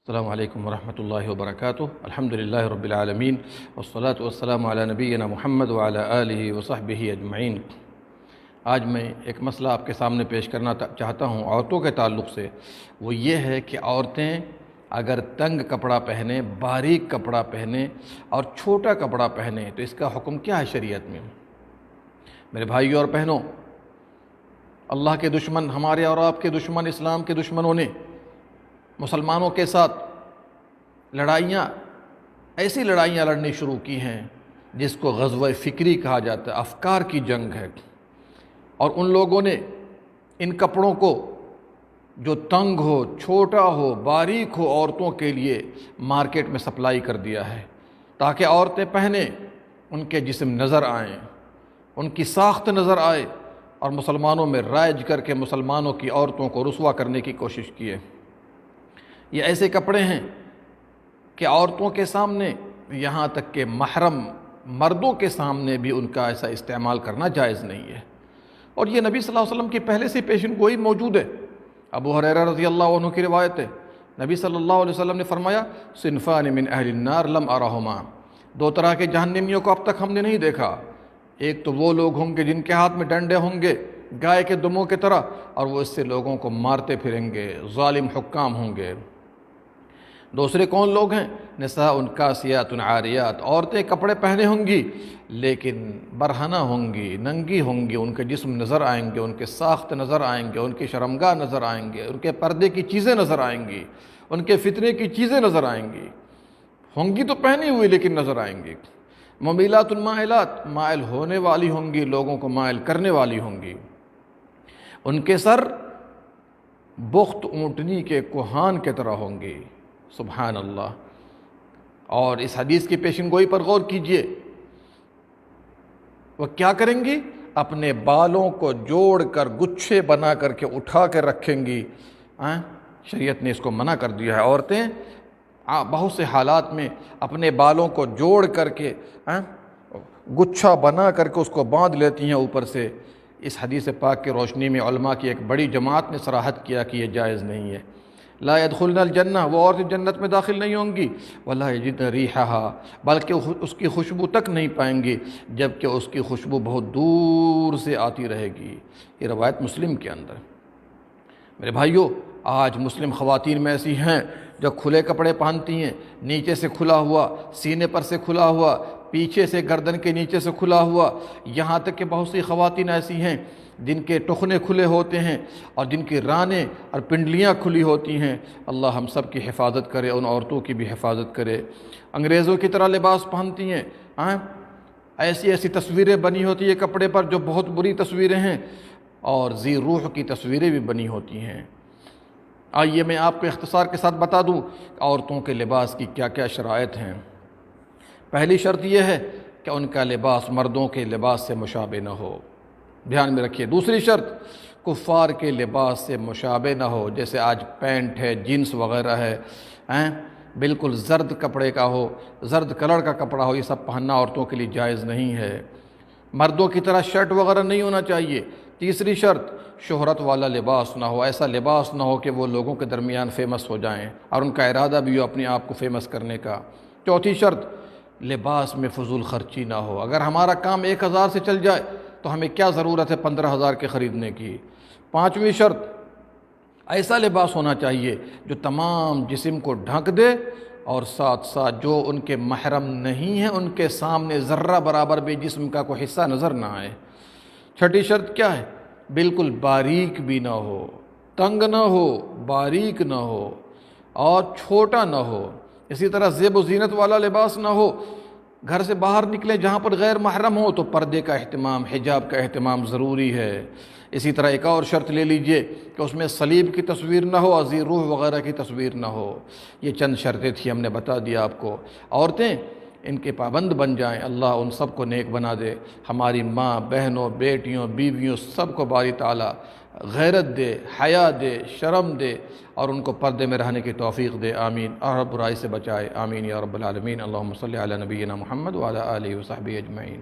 السلام علیکم ورحمۃ اللہ وبرکاتہ۔ الحمد للہ رب العالمین والصلاة والسلام علی نبینا محمد وعلی آلہ وصحبہ اجمعین۔ آج میں ایک مسئلہ آپ کے سامنے پیش کرنا چاہتا ہوں عورتوں کے تعلق سے۔ وہ یہ ہے کہ عورتیں اگر تنگ کپڑا پہنیں، باریک کپڑا پہنیں اور چھوٹا کپڑا پہنیں تو اس کا حکم کیا ہے شریعت میں؟ میرے بھائیوں اور بہنوں، اللہ کے دشمن، ہمارے اور آپ کے دشمن، اسلام کے دشمنوں نے مسلمانوں کے ساتھ ایسی لڑائیاں لڑنی شروع کی ہیں جس کو غزوہ فکری کہا جاتا ہے، افکار کی جنگ ہے۔ اور ان لوگوں نے ان کپڑوں کو جو تنگ ہو، چھوٹا ہو، باریک ہو، عورتوں کے لیے مارکیٹ میں سپلائی کر دیا ہے تاکہ عورتیں پہنیں، ان کے جسم نظر آئیں، ان کی ساخت نظر آئے، اور مسلمانوں میں رائج کر کے مسلمانوں کی عورتوں کو رسوا کرنے کی کوشش کی ہے۔ یہ ایسے کپڑے ہیں کہ عورتوں کے سامنے، یہاں تک کہ محرم مردوں کے سامنے بھی ان کا ایسا استعمال کرنا جائز نہیں ہے، اور یہ نبی صلی اللہ علیہ وسلم کی پہلے سے پیشن گوئی موجود ہے۔ ابو ہریرہ رضی اللہ عنہ کی روایت ہے، نبی صلی اللہ علیہ وسلم نے فرمایا، صنفان من اہل النار لم ارہما، دو طرح کے جہنمیوں کو اب تک ہم نے نہیں دیکھا۔ ایک تو وہ لوگ ہوں گے جن کے ہاتھ میں ڈنڈے ہوں گے گائے کے دموں کی طرح، اور وہ اس سے لوگوں کو مارتے پھریں گے، ظالم حکام ہوں گے۔ دوسرے کون لوگ ہیں؟ نساء کاسیات عاریات، عورتیں کپڑے پہنے ہوں گی لیکن برہنہ ہوں گی، ننگی ہوں گی، ان کے جسم نظر آئیں گے، ان کے ساخت نظر آئیں گے، ان کی شرمگاہ نظر آئیں گے، ان کے پردے کی چیزیں نظر آئیں گی، ان کے فتنے کی چیزیں نظر آئیں گی، ہوں گی تو پہنی ہوئی لیکن نظر آئیں گی۔ ممیلات مائلات، مائل ہونے والی ہوں گی، لوگوں کو مائل کرنے والی ہوں گی۔ ان کے سر بخت اونٹنی کے کوہان کی طرح ہوں گی، سبحان اللہ۔ اور اس حدیث کی پیشن گوئی پر غور کیجئے، وہ کیا کریں گی؟ اپنے بالوں کو جوڑ کر گچھے بنا کر کے اٹھا کے رکھیں گی۔ شریعت نے اس کو منع کر دیا ہے۔ عورتیں بہت سے حالات میں اپنے بالوں کو جوڑ کر کے گچھا بنا کر کے اس کو باندھ لیتی ہیں اوپر سے۔ اس حدیث پاک کی روشنی میں علماء کی ایک بڑی جماعت نے صراحت کیا کہ یہ جائز نہیں ہے۔ لا يدخلن الجنہ، وہ عورتیں جنت میں داخل نہیں ہوں گی۔ ولا یجدن ریحھا، بلکہ اس کی خوشبو تک نہیں پائیں گی، جبکہ اس کی خوشبو بہت دور سے آتی رہے گی۔ یہ روایت مسلم کے اندر۔ میرے بھائیوں، آج مسلم خواتین میں ایسی ہیں جو کھلے کپڑے پہنتی ہیں، نیچے سے کھلا ہوا، سینے پر سے کھلا ہوا، پیچھے سے گردن کے نیچے سے کھلا ہوا، یہاں تک کہ بہت سی خواتین ایسی ہیں جن کے ٹخنے کھلے ہوتے ہیں اور جن کی رانیں اور پنڈلیاں کھلی ہوتی ہیں۔ اللہ ہم سب کی حفاظت کرے، ان عورتوں کی بھی حفاظت کرے۔ انگریزوں کی طرح لباس پہنتی ہیں، ایسی تصویریں بنی ہوتی ہیں کپڑے پر جو بہت بری تصویریں ہیں، اور ذی روح کی تصویریں بھی بنی ہوتی ہیں۔ آئیے میں آپ کو اختصار کے ساتھ بتا دوں عورتوں کے لباس کی کیا کیا شرائط ہیں۔ پہلی شرط یہ ہے کہ ان کا لباس مردوں کے لباس سے مشابہ نہ ہو، دھیان میں رکھیے۔ دوسری شرط، کفار کے لباس سے مشابہ نہ ہو، جیسے آج پینٹ ہے، جینس وغیرہ ہے، بالکل زرد کپڑے کا ہو، زرد کلر کا کپڑا ہو، یہ سب پہننا عورتوں کے لیے جائز نہیں ہے۔ مردوں کی طرح شرٹ وغیرہ نہیں ہونا چاہیے۔ تیسری شرط، شہرت والا لباس نہ ہو، ایسا لباس نہ ہو کہ وہ لوگوں کے درمیان فیمس ہو جائیں اور ان کا ارادہ بھی ہو اپنے آپ کو فیمس کرنے کا۔ چوتھی شرط، لباس میں فضول خرچی نہ ہو۔ اگر ہمارا کام 1000 سے چل جائے تو ہمیں کیا ضرورت ہے 15,000 کے خریدنے کی۔ پانچویں شرط، ایسا لباس ہونا چاہیے جو تمام جسم کو ڈھک دے اور ساتھ ساتھ جو ان کے محرم نہیں ہیں ان کے سامنے ذرہ برابر بھی جسم کا کوئی حصہ نظر نہ آئے۔ چھٹی شرط کیا ہے؟ بالکل باریک بھی نہ ہو، تنگ نہ ہو، باریک نہ ہو اور چھوٹا نہ ہو۔ اسی طرح زیب و زینت والا لباس نہ ہو۔ گھر سے باہر نکلیں جہاں پر غیر محرم ہو تو پردے کا اہتمام، حجاب کا اہتمام ضروری ہے۔ اسی طرح ایک اور شرط لے لیجئے کہ اس میں صلیب کی تصویر نہ ہو، عذی روح وغیرہ کی تصویر نہ ہو۔ یہ چند شرطیں تھیں، ہم نے بتا دیا آپ کو۔ عورتیں ان کے پابند بن جائیں، اللہ ان سب کو نیک بنا دے۔ ہماری ماں، بہنوں، بیٹیوں، بیویوں سب کو باری تعالیٰ غیرت دے، حیا دے، شرم دے، اور ان کو پردے میں رہنے کی توفیق دے، آمین۔ اور برائی سے بچائے، آمین یا رب العالمین۔ اللہم صلی علی نبینا محمد وعلی آلہ وصحبہ اجمعین۔